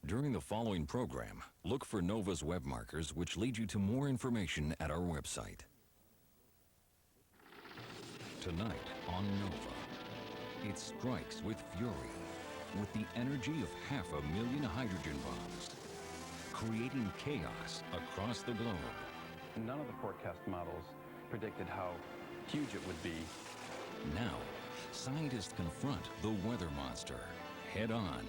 During the following program, look for NOVA's web markers which lead you to more information at our website. Tonight on NOVA, it strikes with fury, with the energy of 500,000 hydrogen bombs, creating chaos across the globe. None of the forecast models predicted how huge it would be. Now, scientists confront the weather monster head on.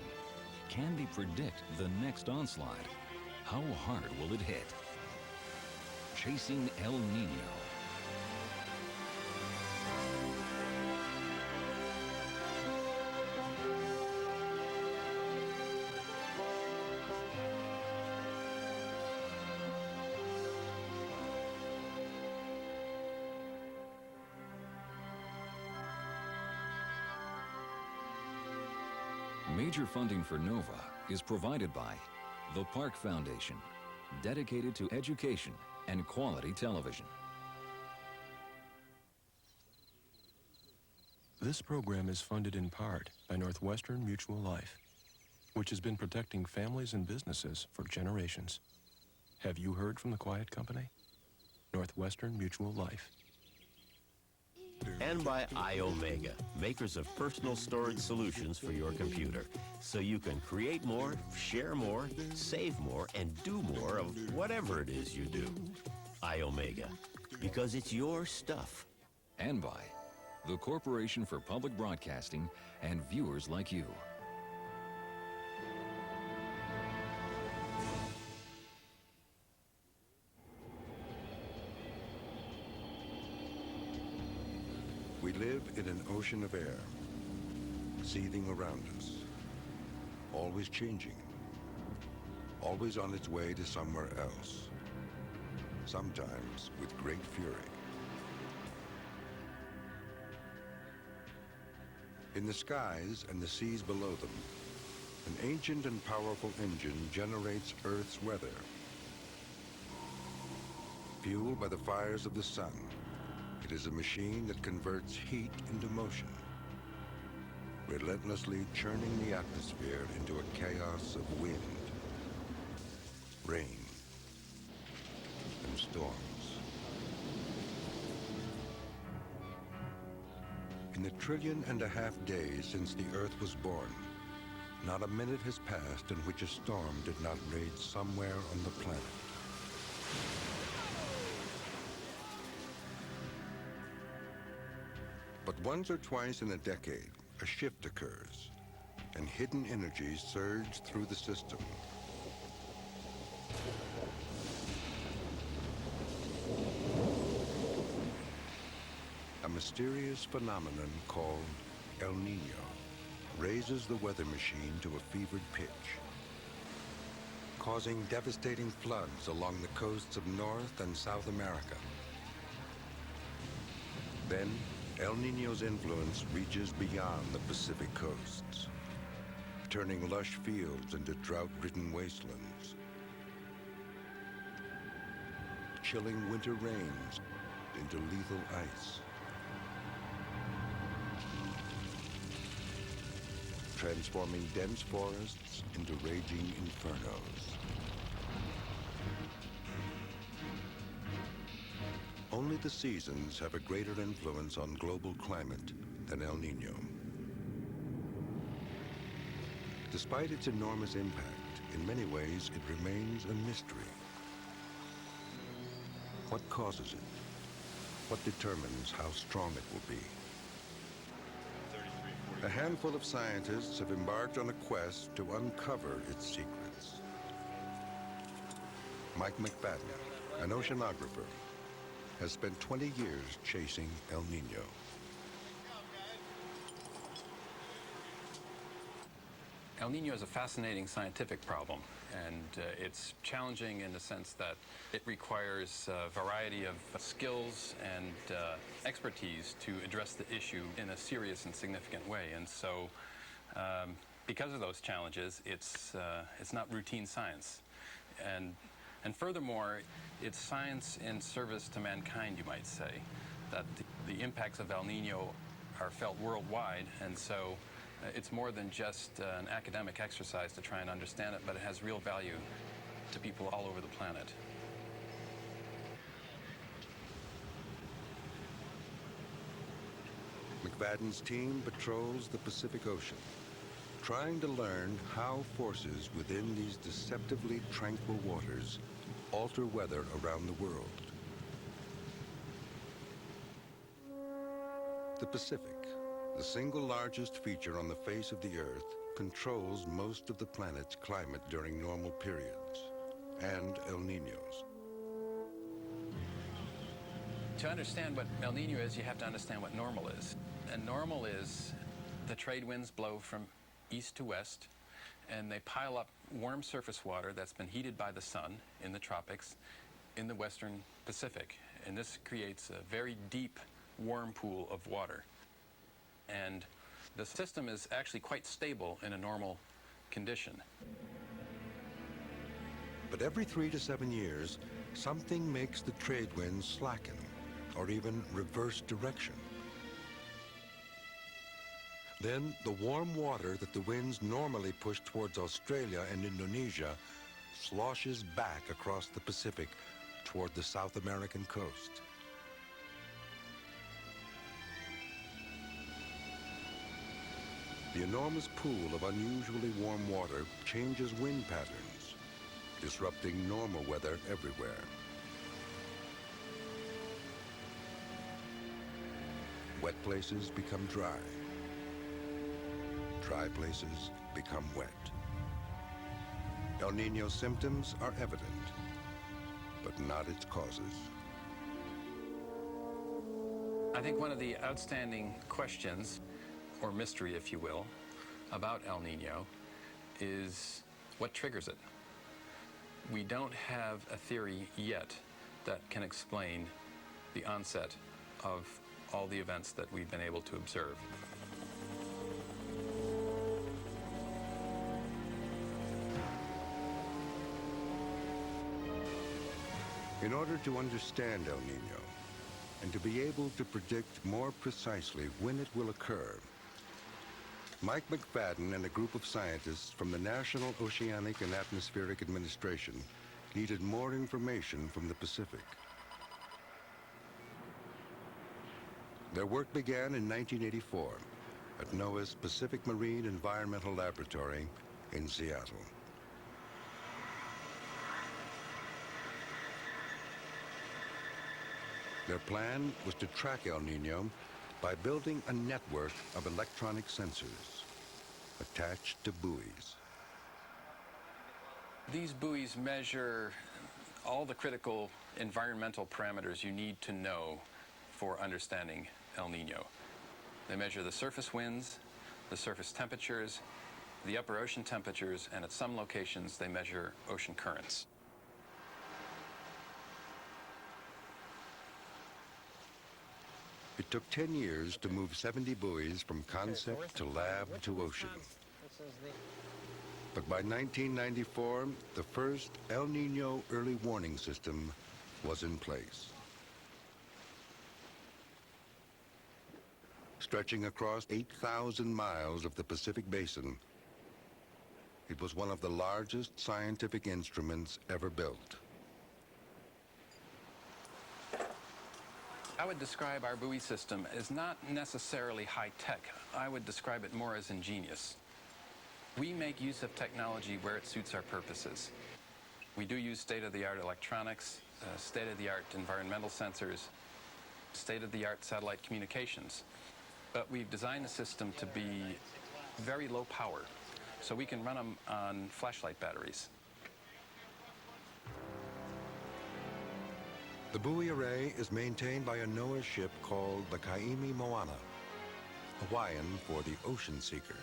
Can they predict the next onslaught? How hard will it hit? Chasing El Nino. Major funding for NOVA is provided by the Park Foundation, dedicated to education and quality television. This program is funded in part by Northwestern Mutual Life, which has been protecting families and businesses for generations. Have you heard from the quiet company? Northwestern Mutual Life. And by iOmega, makers of personal storage solutions for your computer, so you can create more, share more, save more, and do more of whatever it is you do. iOmega, because it's your stuff. And by the Corporation for Public Broadcasting and viewers like you. We live in an ocean of air, seething around us, always changing, always on its way to somewhere else, sometimes with great fury. In the skies and the seas below them, an ancient and powerful engine generates Earth's weather. Fueled by the fires of the sun, it is a machine that converts heat into motion, relentlessly churning the atmosphere into a chaos of wind, rain, and storms. In the 1.5 trillion days since the Earth was born, not a minute has passed in which a storm did not rage somewhere on the planet. But once or twice in a decade, a shift occurs, and hidden energies surge through the system. A mysterious phenomenon called El Nino raises the weather machine to a fevered pitch, causing devastating floods along the coasts of North and South America. Then, El Nino's influence reaches beyond the Pacific coasts, turning lush fields into drought-ridden wastelands, chilling winter rains into lethal ice, transforming dense forests into raging infernos. Only the seasons have a greater influence on global climate than El Nino. Despite its enormous impact, in many ways it remains a mystery. What causes it? What determines how strong it will be? A handful of scientists have embarked on a quest to uncover its secrets. Mike McFadden, an oceanographer, has spent 20 years chasing El Nino. El Nino is a fascinating scientific problem, and it's challenging in the sense that it requires a variety of skills and expertise to address the issue in a serious and significant way. And so, because of those challenges, it's not routine science. And furthermore, it's science in service to mankind, you might say, that the impacts of El Nino are felt worldwide, and so It's more than just an academic exercise to try and understand it, but it has real value to people all over the planet. McFadden's team patrols the Pacific Ocean, trying to learn how forces within these deceptively tranquil waters alter weather around the world. The Pacific, the single largest feature on the face of the Earth, controls most of the planet's climate during normal periods and El Niños. To understand what El Nino is, you have to understand what normal is. And normal is the trade winds blow from east to west, and they pile up warm surface water that's been heated by the sun in the tropics in the western Pacific. And this creates a very deep, warm pool of water. And the system is actually quite stable in a normal condition. But every 3 to 7 years, something makes the trade winds slacken or even reverse direction. Then the warm water that the winds normally push towards Australia and Indonesia sloshes back across the Pacific toward the South American coast. The enormous pool of unusually warm water changes wind patterns, disrupting normal weather everywhere. Wet places become dry. Dry places become wet. El Nino symptoms are evident, but not its causes. I think one of the outstanding questions, or mystery, if you will, about El Nino is what triggers it. We don't have a theory yet that can explain the onset of all the events that we've been able to observe. In order to understand El Nino and to be able to predict more precisely when it will occur, Mike McFadden and a group of scientists from the National Oceanic and Atmospheric Administration needed more information from the Pacific. Their work began in 1984 at NOAA's Pacific Marine Environmental Laboratory in Seattle. Their plan was to track El Nino by building a network of electronic sensors attached to buoys. These buoys measure all the critical environmental parameters you need to know for understanding El Nino. They measure the surface winds, the surface temperatures, the upper ocean temperatures, and at some locations they measure ocean currents. It took 10 years to move 70 buoys from concept to lab to ocean. But by 1994, the first El Nino early warning system was in place. Stretching across 8,000 miles of the Pacific Basin, it was one of the largest scientific instruments ever built. I would describe our buoy system as not necessarily high-tech. I would describe it more as ingenious. We make use of technology where it suits our purposes. We do use state-of-the-art electronics, state-of-the-art environmental sensors, state-of-the-art satellite communications. But we've designed the system to be very low power, so we can run them on flashlight batteries. The buoy array is maintained by a NOAA ship called the Kaimi Moana, Hawaiian for the Ocean Seeker.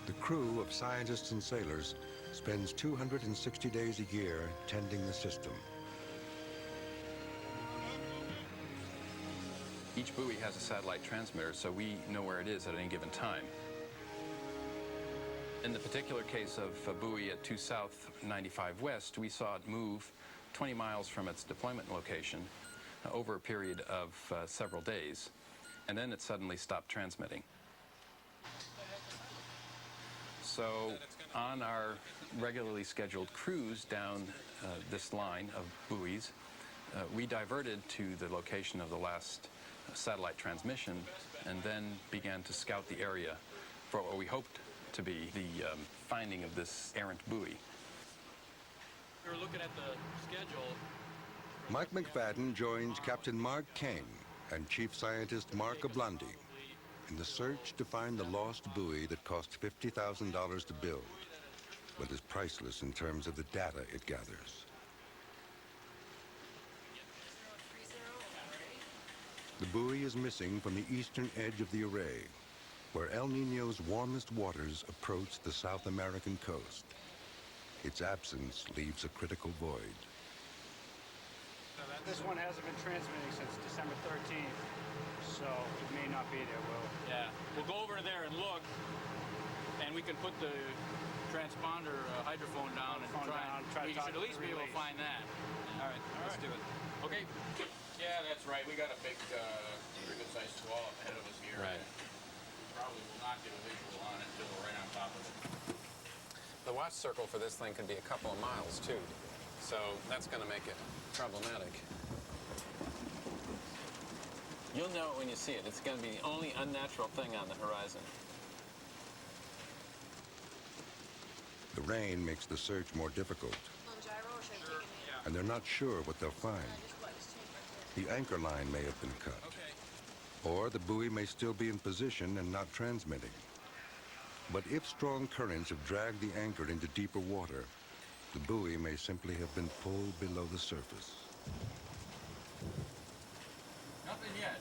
The crew of scientists and sailors spends 260 days a year tending the system. Each buoy has a satellite transmitter, so we know where it is at any given time. In the particular case of a buoy at 2 South, 95 West, we saw it move 20 miles from its deployment location over a period of several days, and then it suddenly stopped transmitting. So on our regularly scheduled cruise down this line of buoys, we diverted to the location of the last satellite transmission and then began to scout the area for what we hoped to be the finding of this errant buoy. We were looking at the schedule. Mike McFadden joins Captain Mark Kane and Chief Scientist Mark Oblandi in the search to find the lost buoy that cost $50,000 to build, but is priceless in terms of the data it gathers. The buoy is missing from the eastern edge of the array, where El Nino's warmest waters approach the South American coast. Its absence leaves a critical void. This one hasn't been transmitting since December 13th, so it may not be there, Will. Yeah, we'll go over there and look, and we can put the transponder hydrophone down and try we should at least be able to find that. All right, let's do it. Okay. Yeah, that's right. We got a big, pretty good sized squall up ahead of us here. Right. Probably will not get a visual on it until we're right on top of it. The watch circle for this thing can be a couple of miles too, so that's going to make it problematic. You'll know it when you see it. It's going to be the only unnatural thing on the horizon. The rain makes the search more difficult, and they're not sure what they'll find. The anchor line may have been cut, or the buoy may still be in position and not transmitting. But if strong currents have dragged the anchor into deeper water, the buoy may simply have been pulled below the surface. Nothing yet.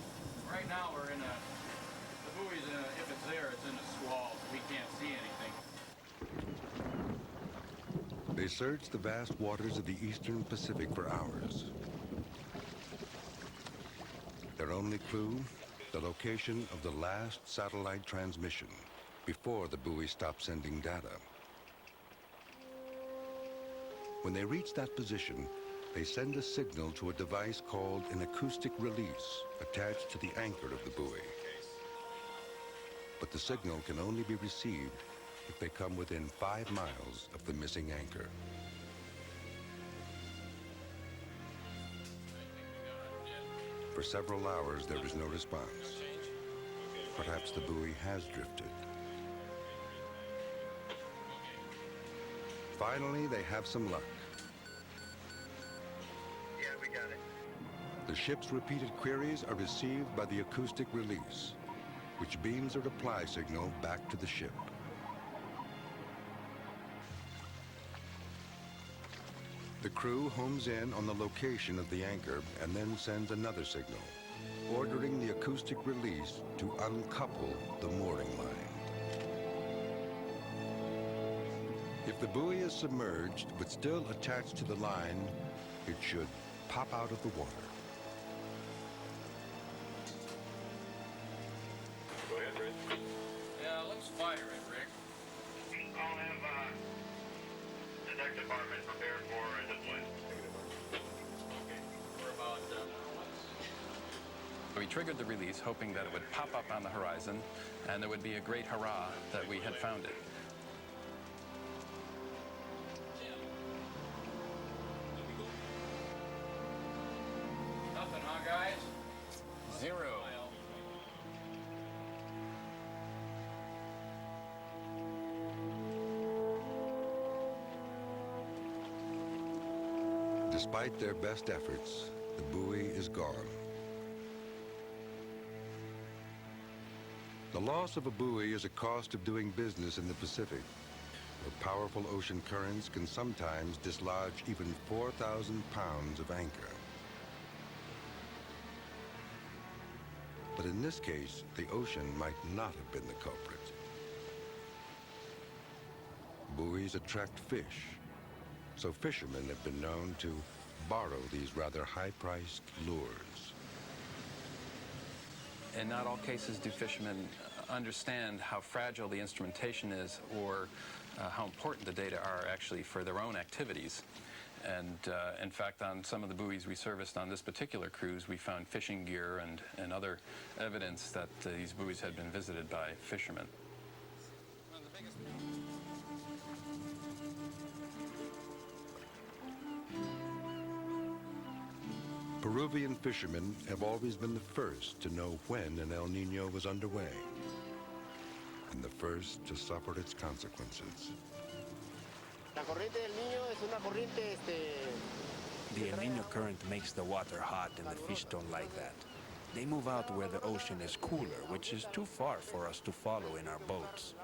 Right now we're in a, the buoy's in a, if it's there, it's in a squall, so we can't see anything. They search the vast waters of the eastern Pacific for hours. Their only clue, the location of the last satellite transmission before the buoy stopped sending data. When they reach that position, they send a signal to a device called an acoustic release attached to the anchor of the buoy. But the signal can only be received if they come within 5 miles of the missing anchor. For several hours, there is no response. Perhaps the buoy has drifted. Finally, they have some luck. Yeah, we got it. The ship's repeated queries are received by the acoustic release, which beams a reply signal back to the ship. The crew homes in on the location of the anchor and then sends another signal, ordering the acoustic release to uncouple the mooring line. If the buoy is submerged but still attached to the line, it should pop out of the water. Go ahead, Rick. Yeah, let's fire it, Rick. I'll have the deck department prepared for deployment. Okay, we're about, We triggered the release hoping that it would pop up on the horizon and there would be a great hurrah that we had found it. nothing, huh, guys? 0. Despite their best efforts, the buoy is gone. The loss of a buoy is a cost of doing business in the Pacific, where powerful ocean currents can sometimes dislodge even 4,000 pounds of anchor. But in this case, the ocean might not have been the culprit. Buoys attract fish, so fishermen have been known to borrow these rather high-priced lures. In not all cases do fishermen understand how fragile the instrumentation is or how important the data are actually for their own activities. And in fact, on some of the buoys we serviced on this particular cruise, we found fishing gear and other evidence that these buoys had been visited by fishermen. Peruvian fishermen have always been the first to know when an El Nino was underway, and the first to suffer its consequences. The El Nino current makes the water hot and the fish don't like that. They move out where the ocean is cooler, which is too far for us to follow in our boats.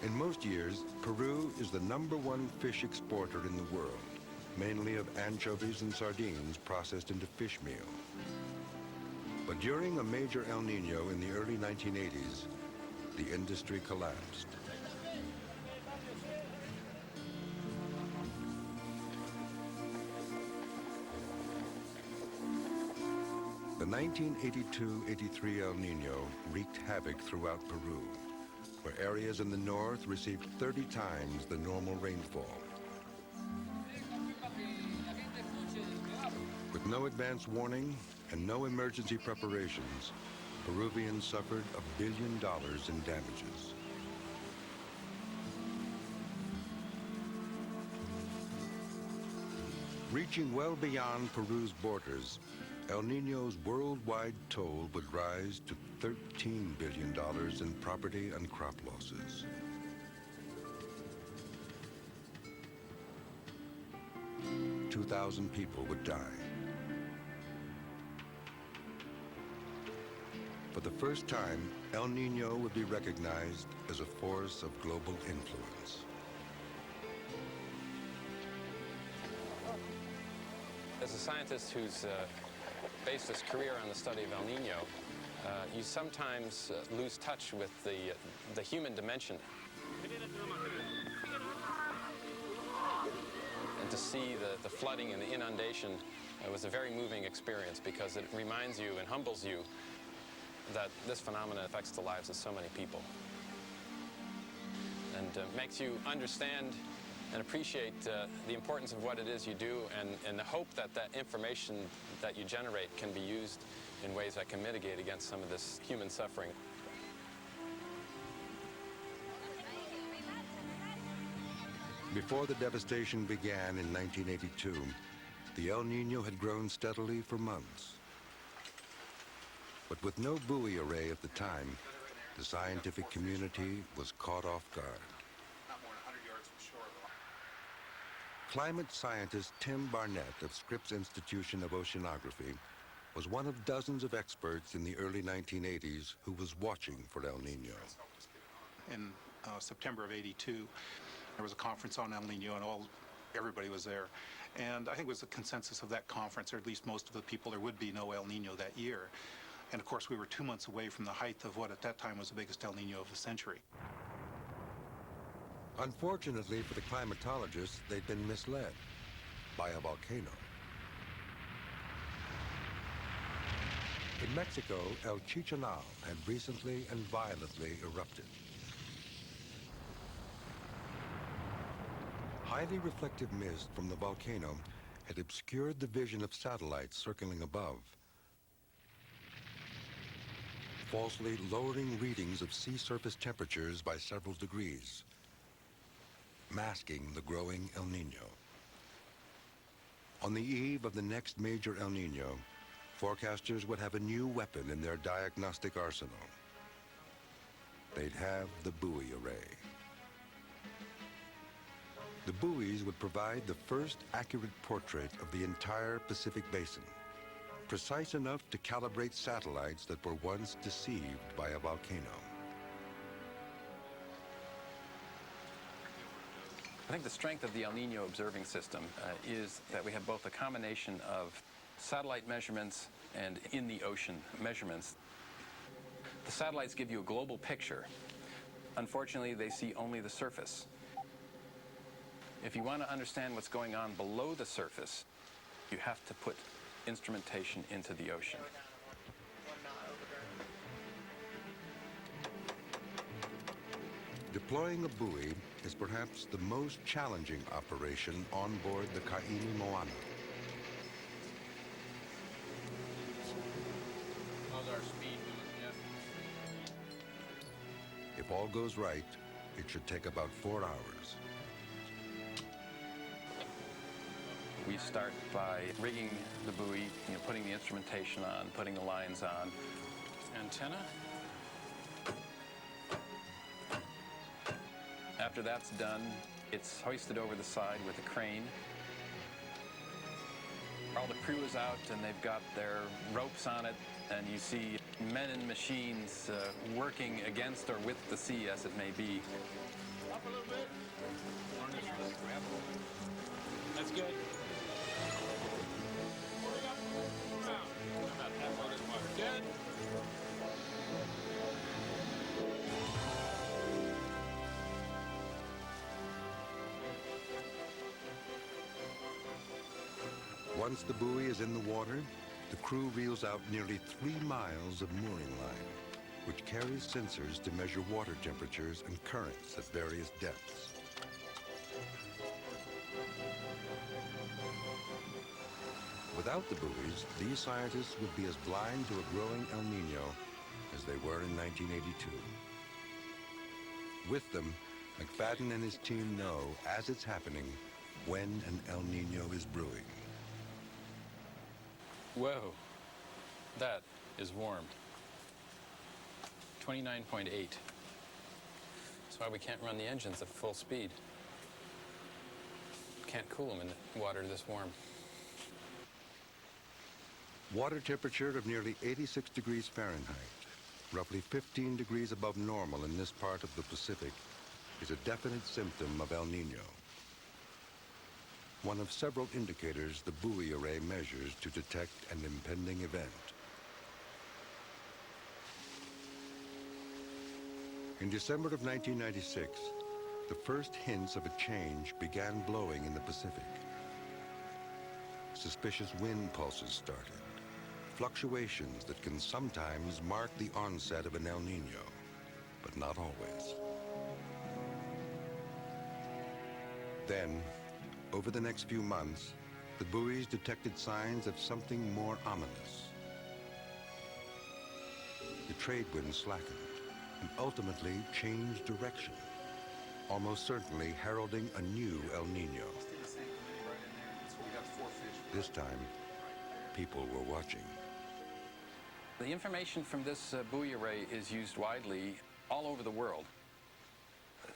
In most years, Peru is the #1 fish exporter in the world, mainly of anchovies and sardines processed into fish meal. But during a major El Nino in the early 1980s, the industry collapsed. The 1982-83 El Nino wreaked havoc throughout Peru, where areas in the north received 30 times the normal rainfall. With no advance warning and no emergency preparations, Peruvians suffered $1 billion in damages. Reaching well beyond Peru's borders, El Nino's worldwide toll would rise to $13 billion in property and crop losses. $2,000 people would die. For the first time, El Nino would be recognized as a force of global influence. As a scientist who's based his career on the study of El Nino, you sometimes lose touch with the human dimension. And to see the flooding and the inundation was a very moving experience because it reminds you and humbles you that this phenomenon affects the lives of so many people. And makes you understand and appreciate the importance of what it is you do and the hope that that information that you generate can be used in ways that can mitigate against some of this human suffering. Before the devastation began in 1982, the El Nino had grown steadily for months. But with no buoy array at the time, the scientific community was caught off guard. Climate scientist Tim Barnett of Scripps Institution of Oceanography was one of dozens of experts in the early 1980s who was watching for El Nino. In September of '82, there was a conference on El Nino, and everybody was there. And I think it was the consensus of that conference, or at least most of the people, there would be no El Nino that year. And of course, we were 2 months away from the height of what at that time was the biggest El Nino of the century. Unfortunately for the climatologists, they'd been misled by a volcano. In Mexico, El Chichinal had recently and violently erupted. Highly reflective mist from the volcano had obscured the vision of satellites circling above, falsely lowering readings of sea surface temperatures by several degrees, masking the growing El Nino. On the eve of the next major El Nino, forecasters would have a new weapon in their diagnostic arsenal. They'd have the buoy array. The buoys would provide the first accurate portrait of the entire Pacific Basin, precise enough to calibrate satellites that were once deceived by a volcano. I think the strength of the El Nino observing system is that we have both a combination of satellite measurements and in the ocean measurements. The satellites give you a global picture. Unfortunately, they see only the surface. If you want to understand what's going on below the surface, you have to put instrumentation into the ocean. Deploying a buoy is perhaps the most challenging operation on board the Kaini Moana. How's our speed doing? Yeah. If all goes right, it should take about 4 hours. We start by rigging the buoy, putting the instrumentation on, putting the lines on. Antenna. After that's done, it's hoisted over the side with a crane. All the crew is out and they've got their ropes on it, and you see men and machines working against or with the sea as it may be. Up a little bit. That's good. About halfway to the water. Good. Once the buoy is in the water, the crew reels out nearly 3 miles of mooring line, which carries sensors to measure water temperatures and currents at various depths. Without the buoys, these scientists would be as blind to a growing El Nino as they were in 1982. With them, McFadden and his team know, as it's happening, when an El Nino is brewing. Whoa, that is warmed. 29.8. That's why we can't run the engines at full speed. Can't cool them in water this warm. Water temperature of nearly 86 degrees Fahrenheit, roughly 15 degrees above normal in this part of the Pacific, is a definite symptom of El Nino. One of several indicators the buoy array measures to detect an impending event. In December of 1996, the first hints of a change began blowing in the Pacific. Suspicious wind pulses started, fluctuations that can sometimes mark the onset of an El Nino, but not always. Then, over the next few months, the buoys detected signs of something more ominous. The trade wind slackened and ultimately changed direction, almost certainly heralding a new El Nino. This time, people were watching. The information from this buoy array is used widely all over the world.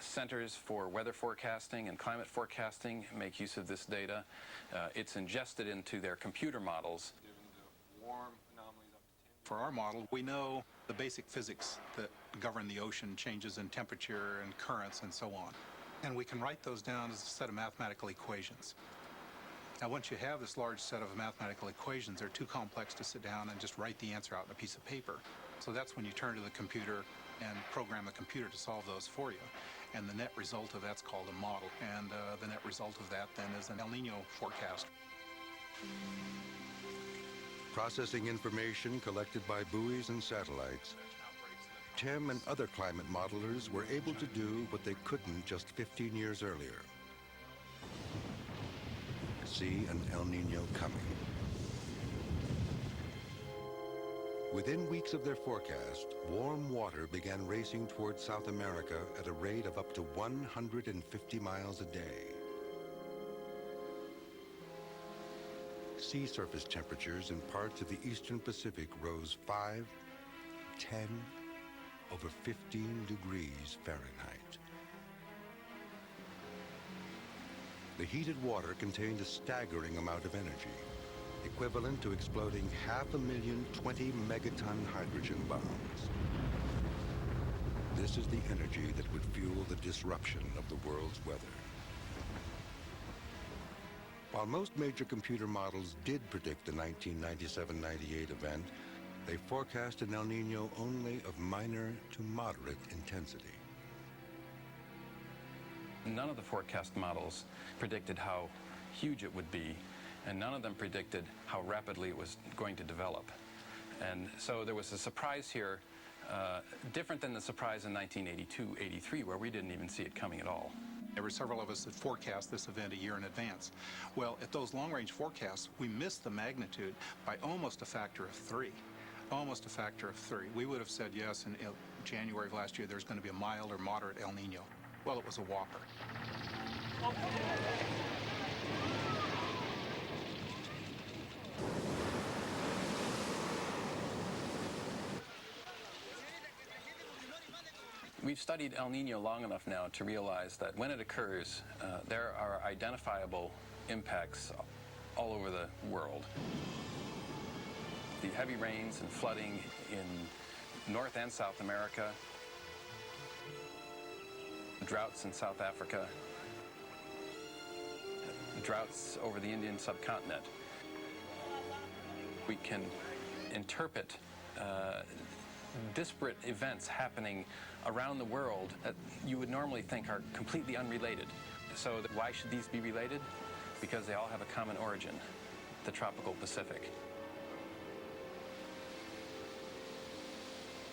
Centers for weather forecasting and climate forecasting make use of this data. It's ingested into their computer models. For our model, we know the basic physics that govern the ocean, changes in temperature and currents and so on. And we can write those down as a set of mathematical equations. Now, once you have this large set of mathematical equations, they're too complex to sit down and just write the answer out on a piece of paper. So that's when you turn to the computer and program the computer to solve those for you. And the net result of that's called a model. And the net result of that then is an El Nino forecast. Processing information collected by buoys and satellites, Tim and other climate modelers were able to do what they couldn't just 15 years earlier. See an El Nino coming. Within weeks of their forecast, warm water began racing towards South America at a rate of up to 150 miles a day. Sea surface temperatures in parts of the eastern Pacific rose 5, 10, over 15 degrees Fahrenheit. The heated water contained a staggering amount of energy, equivalent to exploding 500,000 20-megaton hydrogen bombs. This is the energy that would fuel the disruption of the world's weather. While most major computer models did predict the 1997-98 event, they forecast an El Nino only of minor to moderate intensity. None of the forecast models predicted how huge it would be, and none of them predicted how rapidly it was going to develop. And so there was a surprise here different than the surprise in 1982-83, where we didn't even see it coming at all. There were several of us that forecast this event a year in advance. Well, at those long-range forecasts, we missed the magnitude by almost a factor of 3. Almost a factor of 3. We would have said yes in January of last year there's going to be a mild or moderate El Nino. Well, it was a whopper. We've studied El Nino long enough now to realize that when it occurs, there are identifiable impacts all over the world. The heavy rains and flooding in North and South America, droughts in South Africa, droughts over the Indian subcontinent. We can interpret disparate events happening around the world that you would normally think are completely unrelated. So why should these be related? Because they all have a common origin, the tropical Pacific.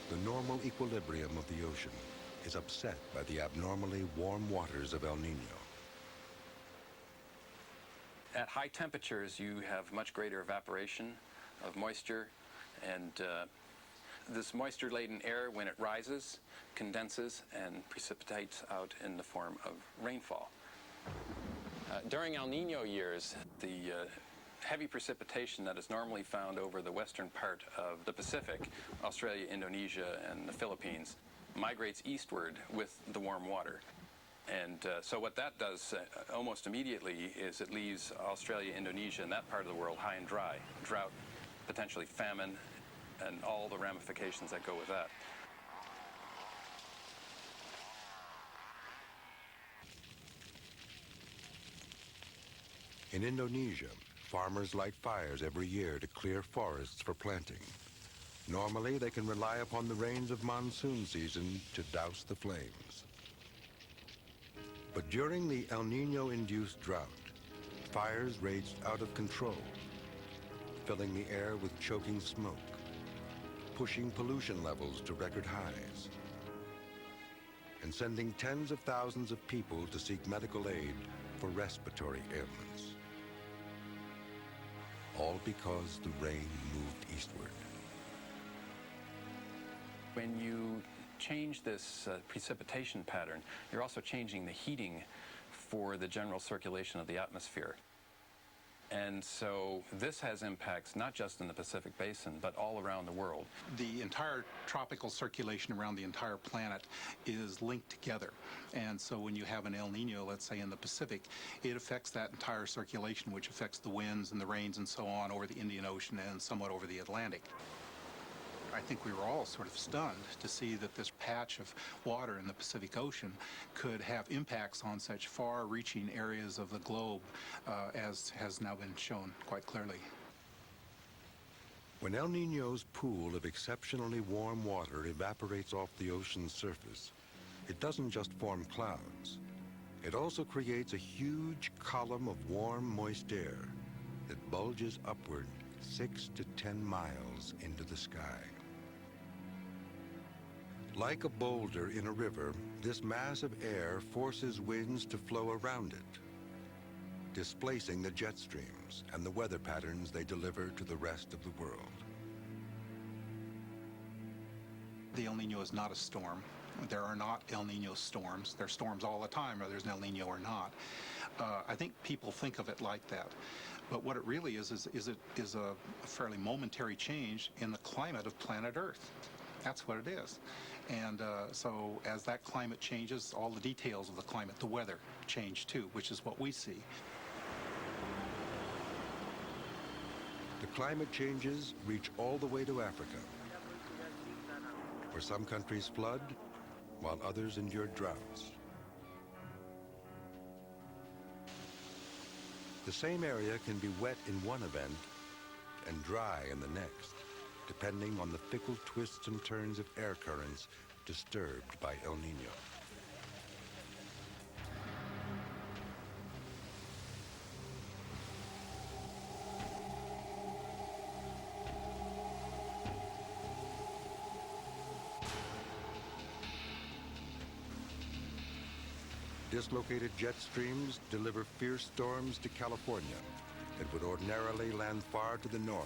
The normal equilibrium of the ocean is upset by the abnormally warm waters of El Nino. At high temperatures, you have much greater evaporation of moisture, and this moisture-laden air, when it rises, condenses and precipitates out in the form of rainfall. During El Nino years, the heavy precipitation that is normally found over the western part of the Pacific, Australia, Indonesia, and the Philippines, migrates eastward with the warm water. And so what that does almost immediately is it leaves Australia, Indonesia, and that part of the world high and dry. Drought, potentially famine, and all the ramifications that go with that. In Indonesia, farmers light fires every year to clear forests for planting. Normally, they can rely upon the rains of monsoon season to douse the flames. But during the El Nino-induced drought, fires raged out of control, filling the air with choking smoke, pushing pollution levels to record highs, and sending tens of thousands of people to seek medical aid for respiratory ailments. All because the rain moved eastward. When you change this precipitation pattern, you're also changing the heating for the general circulation of the atmosphere. And so this has impacts not just in the Pacific Basin, but all around the world. The entire tropical circulation around the entire planet is linked together. And so when you have an El Nino, let's say in the Pacific, it affects that entire circulation, which affects the winds and the rains and so on over the Indian Ocean and somewhat over the Atlantic. I think we were all sort of stunned to see that this patch of water in the Pacific Ocean could have impacts on such far-reaching areas of the globe, as has now been shown quite clearly. When El Nino's pool of exceptionally warm water evaporates off the ocean's surface, it doesn't just form clouds. It also creates a huge column of warm, moist air that bulges upward 6 to 10 miles into the sky. Like a boulder in a river, this mass of air forces winds to flow around it, displacing the jet streams and the weather patterns they deliver to the rest of the world. The El Nino is not a storm. There are not El Nino storms. There are storms all the time, whether there's an El Nino or not. I think people think of it like that. But what it really is a fairly momentary change in the climate of planet Earth. That's what it is. And so as that climate changes, all the details of the climate, the weather, change too, which is what we see. The climate changes reach all the way to Africa, where some countries flood while others endure droughts. The same area can be wet in one event and dry in the next, depending on the fickle twists and turns of air currents disturbed by El Nino. Dislocated jet streams deliver fierce storms to California that would ordinarily land far to the north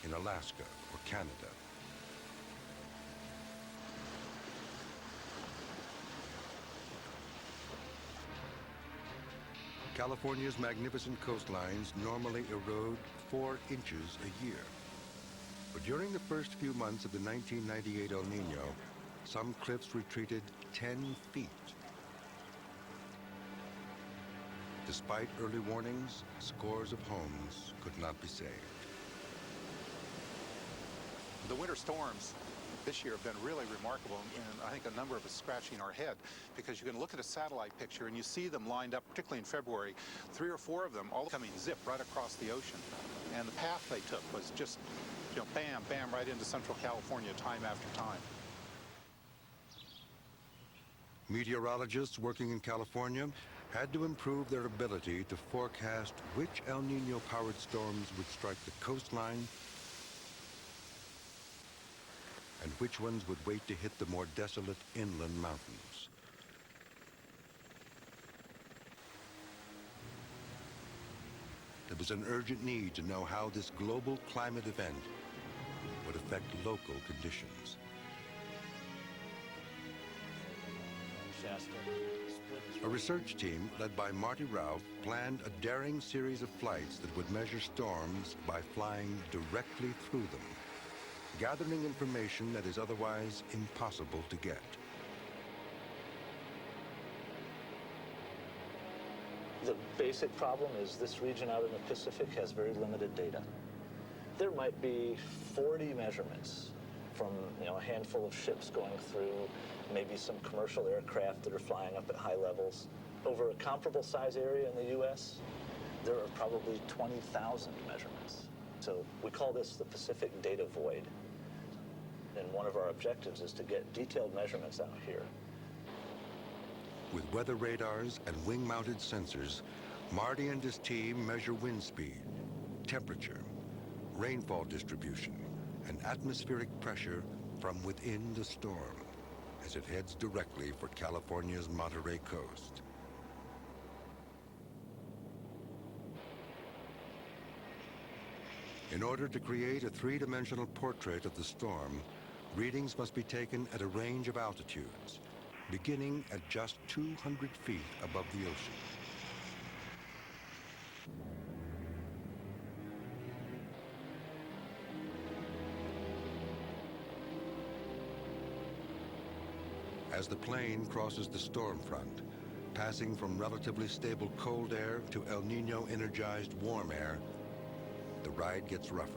in Alaska or Canada. California's magnificent coastlines normally erode 4 inches a year. But during the first few months of the 1998 El Nino, some cliffs retreated 10 feet. Despite early warnings, scores of homes could not be saved. The winter storms this year have been really remarkable, and I think a number of us scratching our head, because you can look at a satellite picture and you see them lined up, particularly in February, 3 or 4 of them all coming zip right across the ocean. And the path they took was just, bam, bam, right into Central California time after time. Meteorologists working in California had to improve their ability to forecast which El Nino-powered storms would strike the coastline and which ones would wait to hit the more desolate inland mountains. There was an urgent need to know how this global climate event would affect local conditions. A research team led by Marty Ralph planned a daring series of flights that would measure storms by flying directly through them, gathering information that is otherwise impossible to get. The basic problem is this region out in the Pacific has very limited data. There might be 40 measurements from a handful of ships going through, maybe some commercial aircraft that are flying up at high levels. Over a comparable size area in the U.S., there are probably 20,000 measurements. So we call this the Pacific data void. And one of our objectives is to get detailed measurements out here. With weather radars and wing-mounted sensors, Marty and his team measure wind speed, temperature, rainfall distribution, and atmospheric pressure from within the storm as it heads directly for California's Monterey coast. In order to create a three-dimensional portrait of the storm, readings must be taken at a range of altitudes, beginning at just 200 feet above the ocean. As the plane crosses the storm front, passing from relatively stable cold air to El Nino-energized warm air, the ride gets rougher.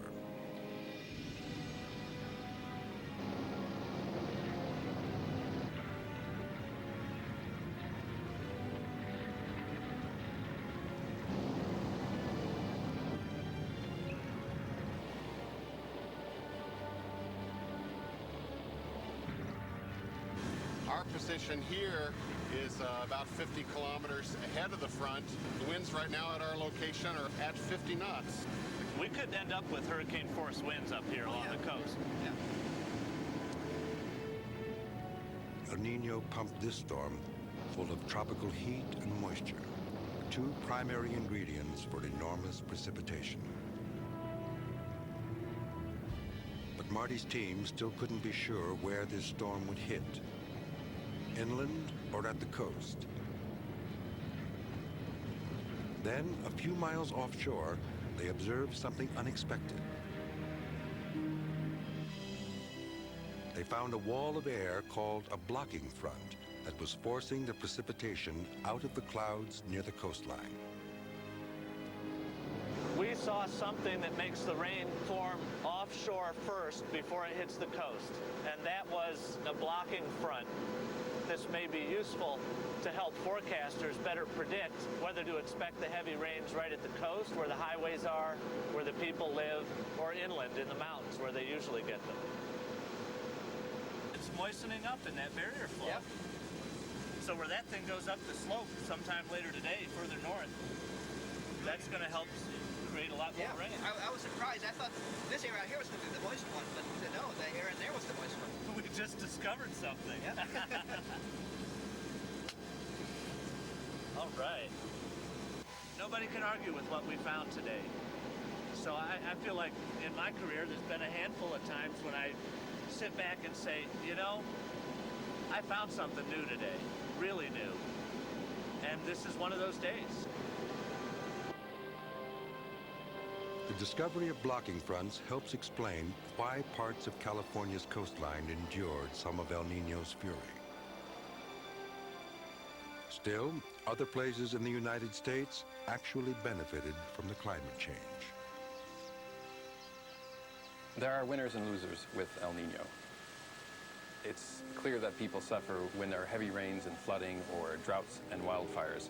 Our position here is about 50 kilometers ahead of the front. The winds right now at our location are at 50 knots. We could end up with hurricane force winds up here along the coast. El Nino pumped this storm full of tropical heat and moisture, two primary ingredients for enormous precipitation. But Marty's team still couldn't be sure where this storm would hit, inland or at the coast. Then, a few miles offshore, they observed something unexpected. They found a wall of air called a blocking front that was forcing the precipitation out of the clouds near the coastline. We saw something that makes the rain form offshore first before it hits the coast, and that was a blocking front. This may be useful to help forecasters better predict whether to expect the heavy rains right at the coast, where the highways are, where the people live, or inland in the mountains where they usually get them. It's moistening up in that barrier flow. Yep. So where that thing goes up the slope sometime later today, further north, that's going to help create a lot more rain. I was surprised. I thought this area out here was going to be the moist one, but no, the air in there was the moist one. We just discovered something. Yeah. All right. Nobody can argue with what we found today. So I feel like in my career, there's been a handful of times when I sit back and say, you know, I found something new today, really new. And this is one of those days. The discovery of blocking fronts helps explain why parts of California's coastline endured some of El Niño's fury. Still, other places in the United States actually benefited from the climate change. There are winners and losers with El Nino. It's clear that people suffer when there are heavy rains and flooding or droughts and wildfires.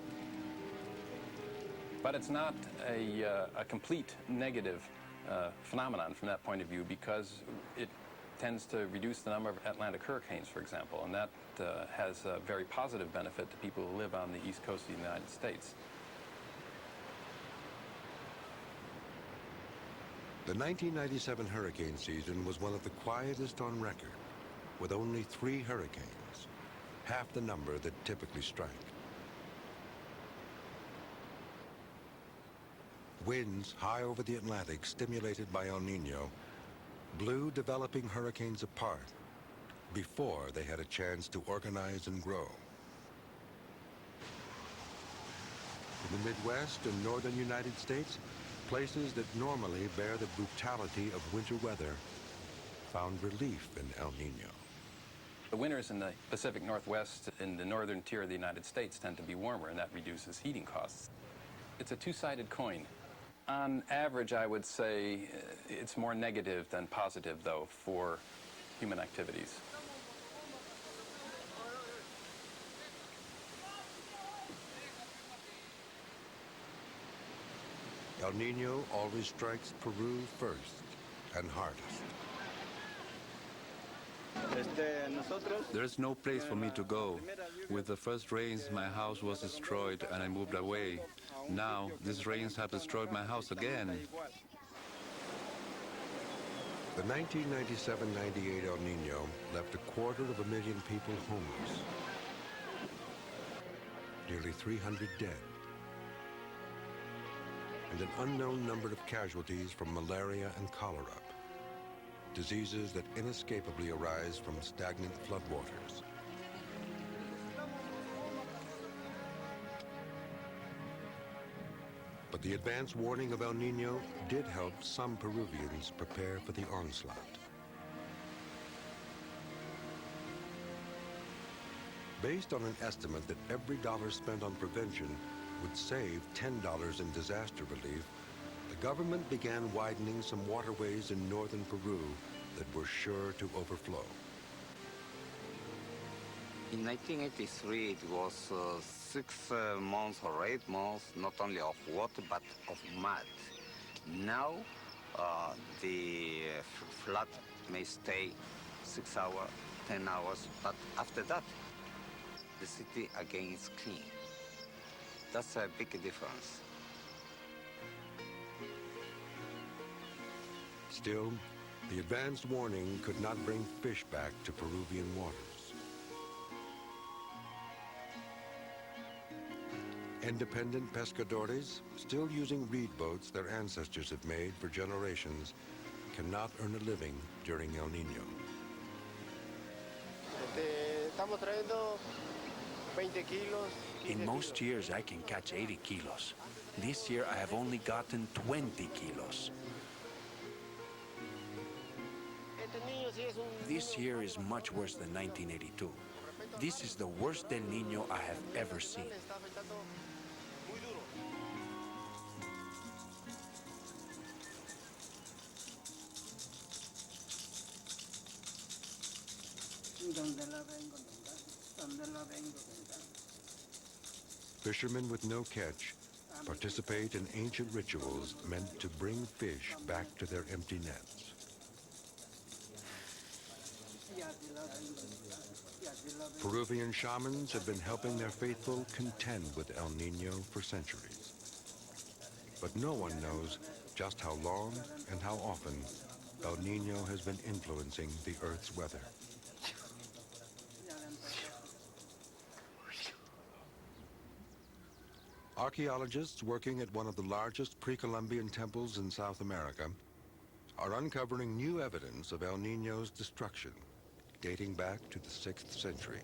But it's not a complete negative phenomenon from that point of view, because it tends to reduce the number of Atlantic hurricanes, for example, and that has a very positive benefit to people who live on the east coast of the United States. The 1997 hurricane season was one of the quietest on record, with only 3 hurricanes, half the number that typically strike. Winds high over the Atlantic, stimulated by El Nino, blew developing hurricanes apart before they had a chance to organize and grow. In the Midwest and northern United States, places that normally bear the brutality of winter weather found relief in El Nino. The winters in the Pacific Northwest and the northern tier of the United States tend to be warmer, and that reduces heating costs. It's a two-sided coin. On average, I would say it's more negative than positive, though, for human activities. El Nino always strikes Peru first and hardest. There's no place for me to go. With the first rains, my house was destroyed and I moved away. Now, these rains have destroyed my house again. The 1997-98 El Nino left 250,000 people homeless, nearly 300 dead, and an unknown number of casualties from malaria and cholera, diseases that inescapably arise from stagnant floodwaters. But the advance warning of El Nino did help some Peruvians prepare for the onslaught. Based on an estimate that every dollar spent on prevention would save $10 in disaster relief, the government began widening some waterways in northern Peru that were sure to overflow. In 1983, it was 6 months or 8 months, not only of water, but of mud. Now, the flood may stay 6 hours, 10 hours, but after that, the city again is clean. That's a big difference. Still, the advanced warning could not bring fish back to Peruvian waters. Independent pescadores, still using reed boats their ancestors have made for generations, cannot earn a living during El Nino. In most years, I can catch 80 kilos. This year, I have only gotten 20 kilos. This year is much worse than 1982. This is the worst El Nino I have ever seen. Fishermen with no catch participate in ancient rituals meant to bring fish back to their empty nets. Peruvian shamans have been helping their faithful contend with El Nino for centuries. But no one knows just how long and how often El Nino has been influencing the Earth's weather. Archaeologists working at one of the largest pre-Columbian temples in South America are uncovering new evidence of El Niño's destruction, dating back to the 6th century.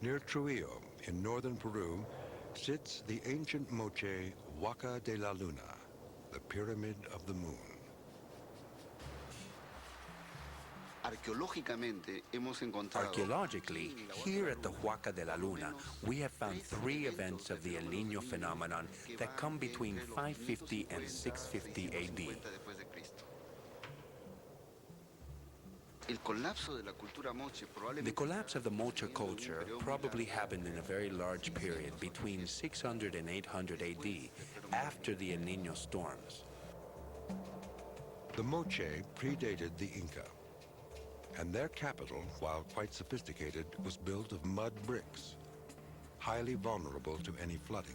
Near Trujillo, in northern Peru, sits the ancient moche Huaca de la Luna, the Pyramid of the Moon. Archaeologically, here at the Huaca de la Luna, we have found 3 events of the El Niño phenomenon that come between 550 and 650 AD. The collapse of the Moche culture probably happened in a very large period between 600 and 800 AD, after the El Niño storms. The Moche predated the Inca, and their capital, while quite sophisticated, was built of mud bricks, highly vulnerable to any flooding.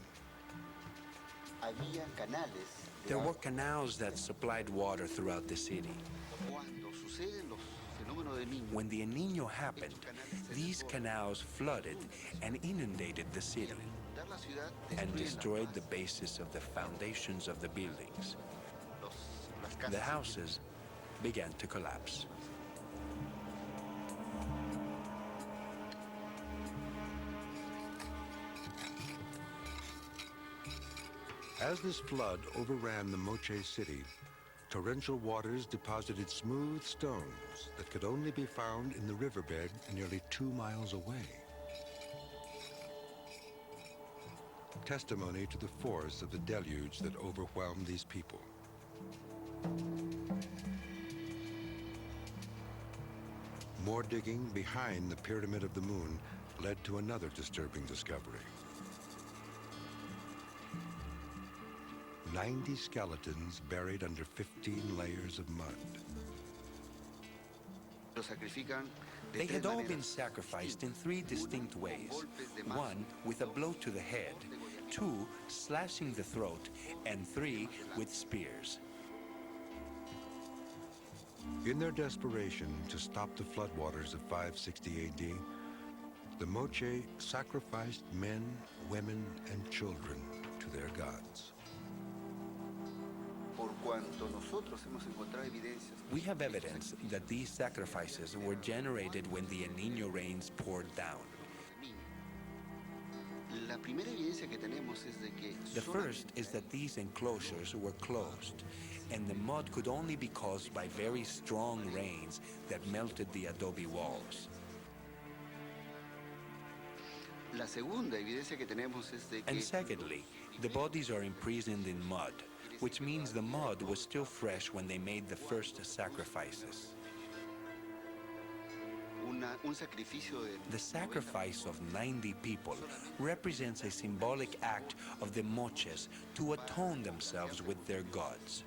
There were canals that supplied water throughout the city. When the El Niño happened, these canals flooded and inundated the city and destroyed the basis of the foundations of the buildings. The houses began to collapse. As this flood overran the Moche city, torrential waters deposited smooth stones that could only be found in the riverbed nearly 2 miles away. Testimony to the force of the deluge that overwhelmed these people. More digging behind the Pyramid of the Moon led to another disturbing discovery. 90 skeletons buried under 15 layers of mud. They had all been sacrificed in 3 distinct ways. 1, with a blow to the head, 2, slashing the throat, and 3, with spears. In their desperation to stop the floodwaters of 560 AD, the Moche sacrificed men, women, and children to their gods. We have evidence that these sacrifices were generated when the El Niño rains poured down. The first is that these enclosures were closed, and the mud could only be caused by very strong rains that melted the adobe walls. And secondly, the bodies are imprisoned in mud, which means the mud was still fresh when they made the first sacrifices. The sacrifice of 90 people represents a symbolic act of the Moches to atone themselves with their gods.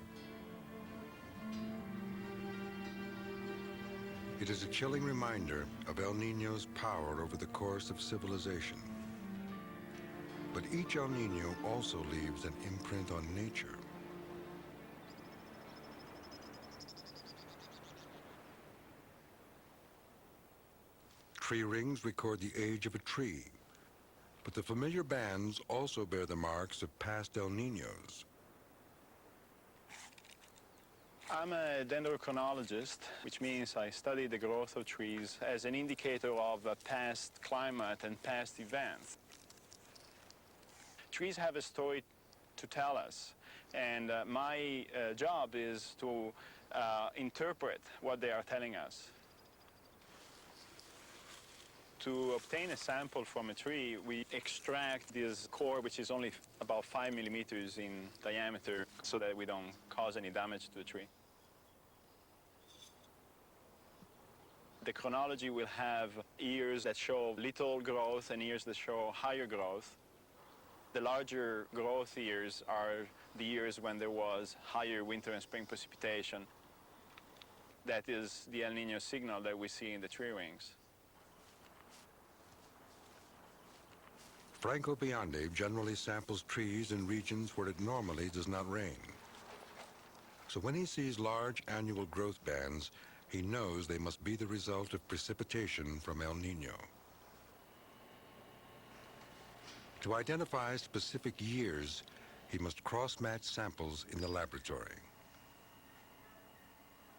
It is a chilling reminder of El Niño's power over the course of civilization. But each El Niño also leaves an imprint on nature. Tree rings record the age of a tree, but the familiar bands also bear the marks of past El Niños. I'm a dendrochronologist, which means I study the growth of trees as an indicator of past climate and past events. Trees have a story to tell us, and my job is to interpret what they are telling us. To obtain a sample from a tree, we extract this core, which is only about 5 millimeters in diameter, so that we don't cause any damage to the tree. The chronology will have years that show little growth and years that show higher growth. The larger growth years are the years when there was higher winter and spring precipitation. That is the El Niño signal that we see in the tree rings. Franco Biondi generally samples trees in regions where it normally does not rain. So when he sees large annual growth bands, he knows they must be the result of precipitation from El Niño. To identify specific years, he must cross-match samples in the laboratory.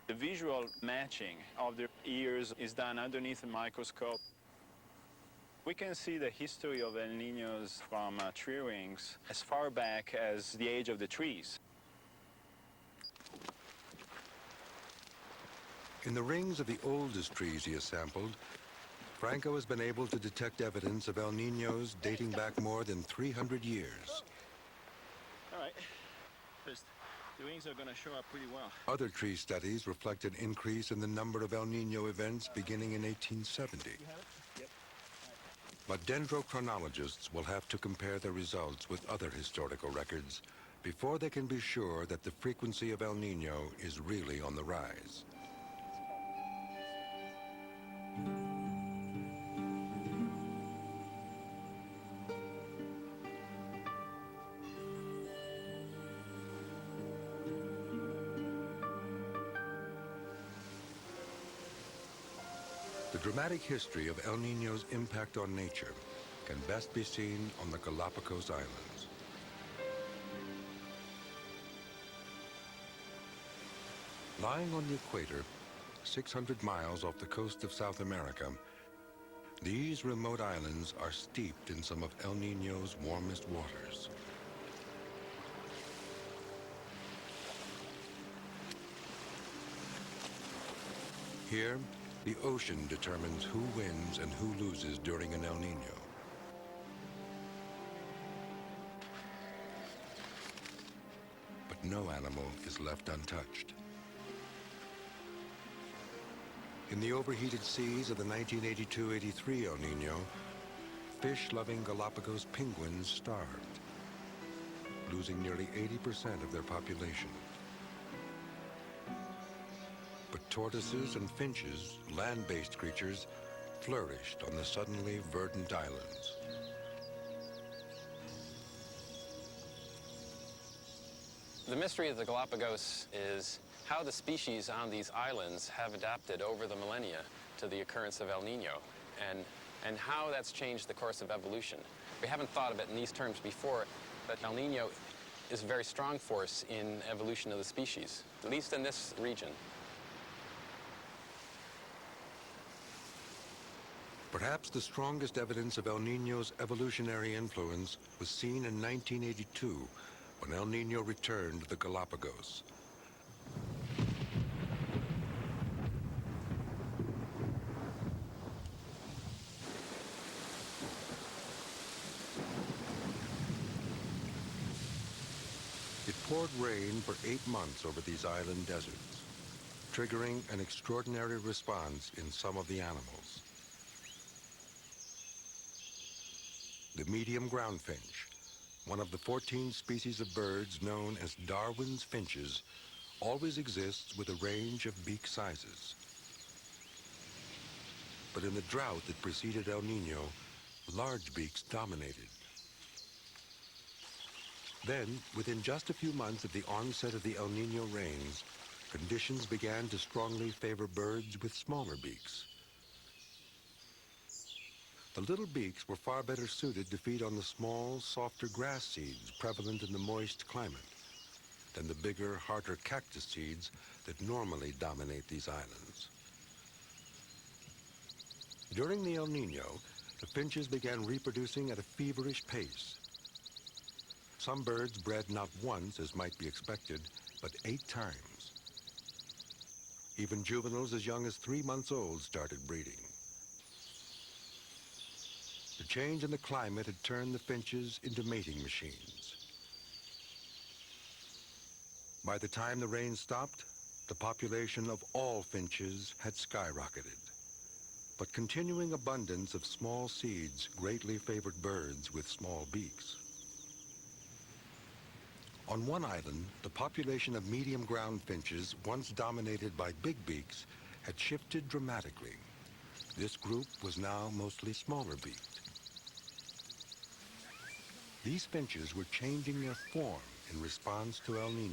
The visual matching of the ears is done underneath a microscope. We can see the history of El Niños from tree rings as far back as the age of the trees. In the rings of the oldest trees he has sampled, Franco has been able to detect evidence of El Niños dating back more than 300 years. All right. First, the rings are going to show up pretty well. Other tree studies reflect an increase in the number of El Niño events beginning in 1870. But dendrochronologists will have to compare their results with other historical records before they can be sure that the frequency of El Niño is really on the rise. The dramatic history of El Niño's impact on nature can best be seen on the Galapagos Islands. Lying on the equator, 600 miles off the coast of South America, these remote islands are steeped in some of El Niño's warmest waters. Here, the ocean determines who wins and who loses during an El Niño. But no animal is left untouched. In the overheated seas of the 1982-83 El Niño, fish-loving Galapagos penguins starved, losing nearly 80% of their population. But tortoises and finches, land-based creatures, flourished on the suddenly verdant islands. The mystery of the Galapagos is how the species on these islands have adapted over the millennia to the occurrence of El Nino, and how that's changed the course of evolution. We haven't thought of it in these terms before, but El Nino is a very strong force in evolution of the species, at least in this region. Perhaps the strongest evidence of El Niño's evolutionary influence was seen in 1982, when El Nino returned to the Galapagos. It poured rain for 8 months over these island deserts, triggering an extraordinary response in some of the animals. The medium ground finch, one of the 14 species of birds known as Darwin's finches, always exists with a range of beak sizes. But in the drought that preceded El Nino, large beaks dominated. Then, within just a few months of the onset of the El Nino rains, conditions began to strongly favor birds with smaller beaks. The little beaks were far better suited to feed on the small, softer grass seeds prevalent in the moist climate than the bigger, harder cactus seeds that normally dominate these islands. During the El Nino, the finches began reproducing at a feverish pace. Some birds bred not once, as might be expected, but 8 times. Even juveniles as young as 3 months old started breeding. The change in the climate had turned the finches into mating machines. By the time the rain stopped, the population of all finches had skyrocketed. But continuing abundance of small seeds greatly favored birds with small beaks. On one island, the population of medium ground finches, once dominated by big beaks, had shifted dramatically. This group was now mostly smaller beaked. These finches were changing their form in response to El Nino.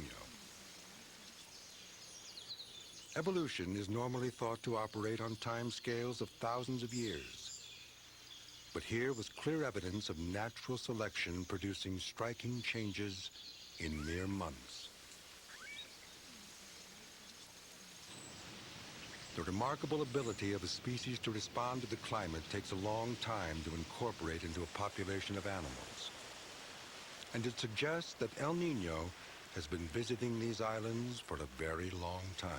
Evolution is normally thought to operate on time scales of thousands of years. But here was clear evidence of natural selection producing striking changes in mere months. The remarkable ability of a species to respond to the climate takes a long time to incorporate into a population of animals. And it suggests that El Nino has been visiting these islands for a very long time.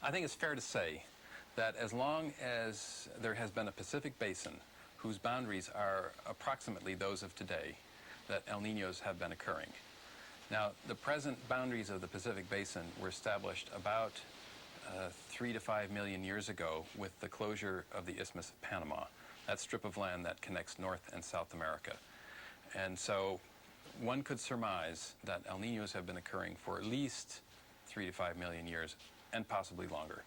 I think it's fair to say that as long as there has been a Pacific basin whose boundaries are approximately those of today, that El Niños have been occurring. Now, the present boundaries of the Pacific basin were established about 3 to 5 million years ago with the closure of the Isthmus of Panama, that strip of land that connects North and South America. And so one could surmise that El Niños have been occurring for at least 3 to 5 million years, and possibly longer.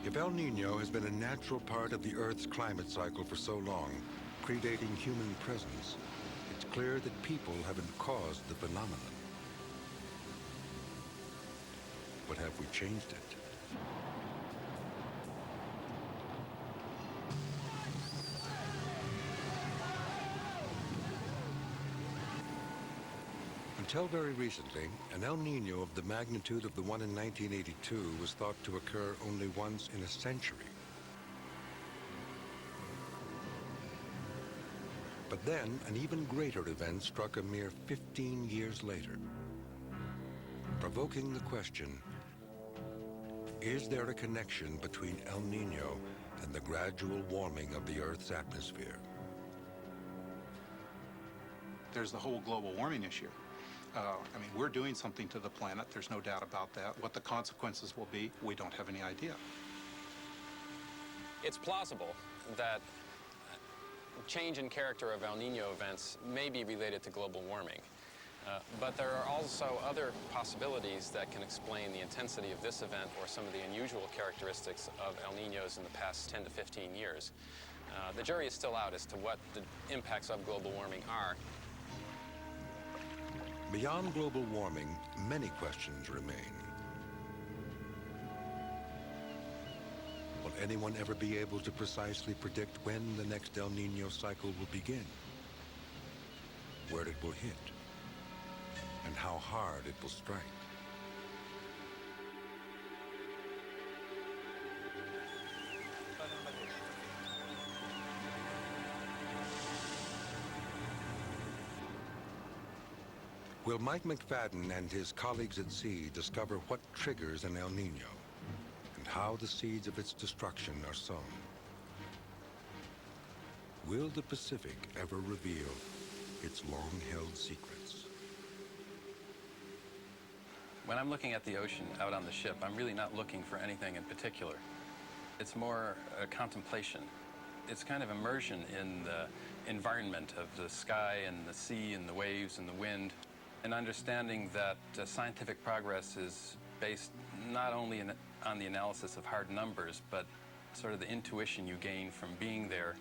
If El Nino has been a natural part of the Earth's climate cycle for so long, predating human presence, it's clear that people haven't caused the phenomenon. But have we changed it? Until very recently, an El Nino of the magnitude of the one in 1982 was thought to occur only once in a century. But then, an even greater event struck a mere 15 years later, provoking the question, is there a connection between El Nino and the gradual warming of the Earth's atmosphere? There's the whole global warming issue. I mean, we're doing something to the planet, there's no doubt about that. What the consequences will be, we don't have any idea. It's plausible that change in character of El Nino events may be related to global warming. But there are also other possibilities that can explain the intensity of this event or some of the unusual characteristics of El Ninos in the past 10 to 15 years. The jury is still out as to what the impacts of global warming are. Beyond global warming, many questions remain. Will anyone ever be able to precisely predict when the next El Nino cycle will begin? Where it will hit? And how hard it will strike? Will Mike McFadden and his colleagues at sea discover what triggers an El Nino and how the seeds of its destruction are sown? Will the Pacific ever reveal its long-held secrets? When I'm looking at the ocean out on the ship, I'm really not looking for anything in particular. It's more a contemplation. It's kind of immersion in the environment of the sky and the sea and the waves and the wind, and understanding that scientific progress is based not only on the analysis of hard numbers, but sort of the intuition you gain from being there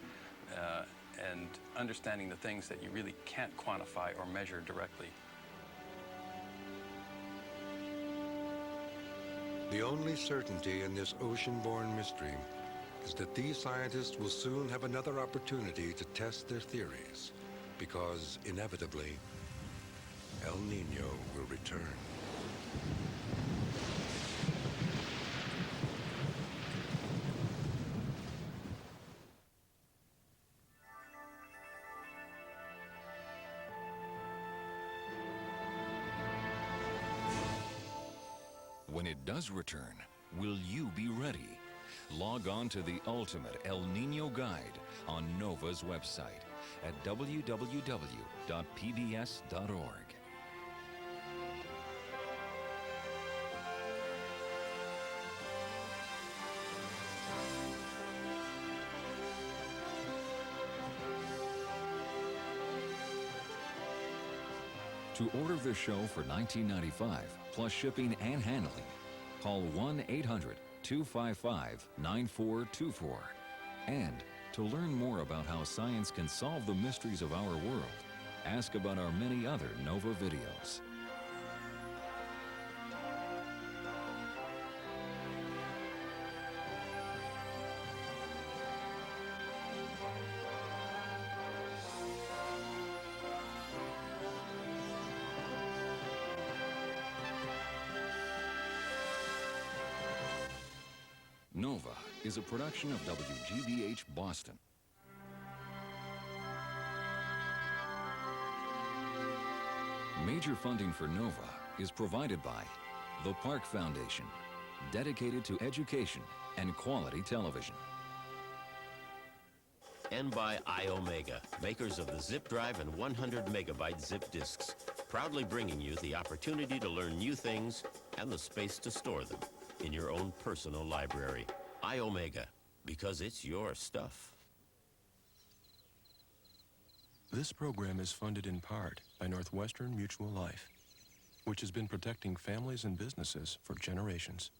and understanding the things that you really can't quantify or measure directly. The only certainty in this ocean-born mystery is that these scientists will soon have another opportunity to test their theories, because inevitably, El Nino will return. When it does return, will you be ready? Log on to the ultimate El Nino guide on NOVA's website at www.pbs.org. To order the show for $19.95, plus shipping and handling, call 1-800-255-9424. And to learn more about how science can solve the mysteries of our world, ask about our many other NOVA videos. is a production of WGBH Boston. Major funding for NOVA is provided by the Park Foundation, dedicated to education and quality television. And by iOmega, makers of the Zip Drive and 100 megabyte zip disks, proudly bringing you the opportunity to learn new things and the space to store them in your own personal library. iOmega, because it's your stuff. This program is funded in part by Northwestern Mutual Life, which has been protecting families and businesses for generations.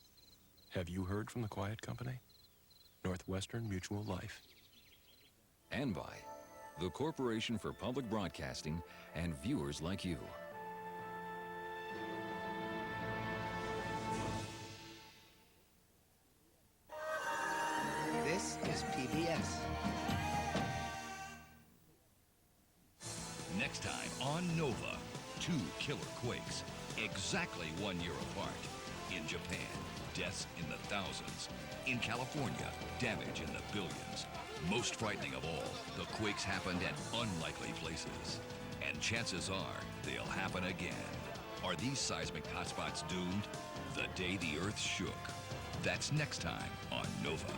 Have you heard from the Quiet Company? Northwestern Mutual Life. And by the Corporation for Public Broadcasting and viewers like you. This is PBS. Next time on Nova, 2 killer quakes, exactly 1 year apart. In Japan, deaths in the thousands. In California, damage in the billions. Most frightening of all, the quakes happened at unlikely places. And chances are, they'll happen again. Are these seismic hotspots doomed? The day the Earth shook. That's next time on Nova.